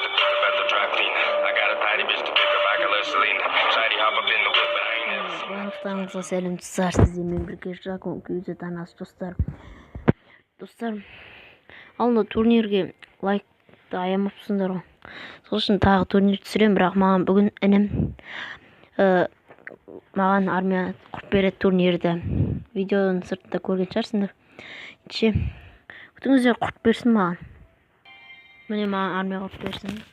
just to pick up at the dry clean. I got a tidy bitch to pick up, I can let Celine. Shady hop up in the whip, but I ain't never seen. Balıklarınıza selam dostlar, sizinle birlikte Dragon Q'da tanış dostlar. Dostlar, алда турнирге лайк аямапсыңдар ғой. Сол үшін тағы турнир түсіремін, бірақ маған бүгін інім маған армия құрып береді турнирді. Видеоның сыртында көрген шығарсыңдар. Күтіңіздер, құрып берсін маған. Міне маған армия құрып берсін.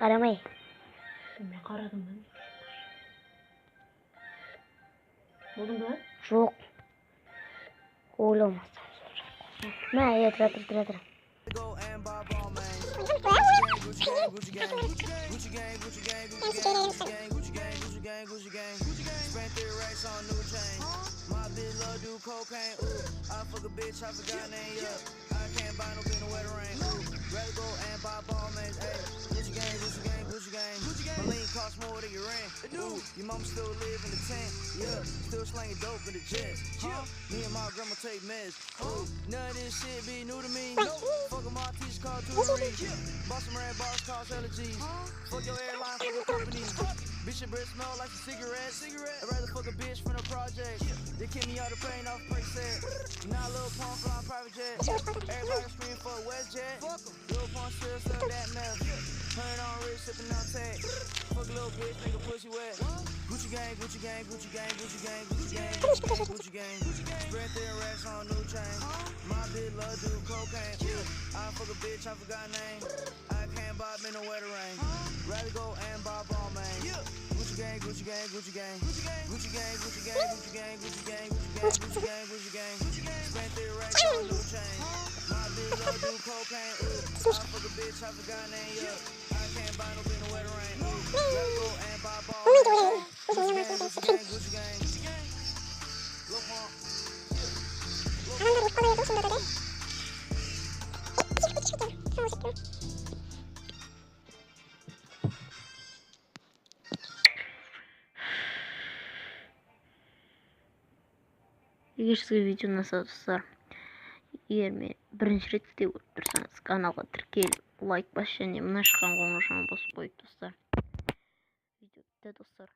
Қарамай. Мен қарадым ба? Болдың ба? Жоқ. Ойламасам. Мә, тұра. My lean cost more than your rent. Your mama still live in the tent. Yeah, still slanging dope in the jets. Me and my grandma take meds. None of this shit be new to me. Fuck my teachers called tutoring. Bought some red bars, cost allergies. Fuck your airline, fuck your company. Bitch, your breath smell like a cigarette. I'd rather fuck a bitch from the project. They kick me out the plane off break set. Now a little punk flying private jet. Everybody scream for a WestJet. Little punk still sell that meth. Turn on rich, sipping on tech. Fuck a little bitch, make a pussy wet. Gucci gang, Gucci gang, Gucci gang, Gucci gang, Gucci gang, Gucci gang, Gucci gang. Spread thin racks on new chain. My bitch love do cocaine. I fuck a bitch, I forgot name. I can't buy me no wetter rain. Rather go and buy ball man. Gucci gang, Gucci gang, Gucci gang, Gucci gang, Gucci gang, Gucci gang, Gucci gang, Gucci gang, Gucci gang, Gucci gang, Gucci gang. Spread thin racks on new chain. My bitch love do cocaine. I fuck a bitch, I forgot name. I can't buy no bin no wetter rain. Rather go and buy ball man. Gucci gang, Gucci gang, Gucci gang, Gucci gang. Look on. Егер сізге видео ұнаса достар, егер мен бірінші рет көріп тұрсаңыз, каналға тіркеліп, лайк бас және мына шыққан қоңырауын басып қойып достар. Видео бітті достар.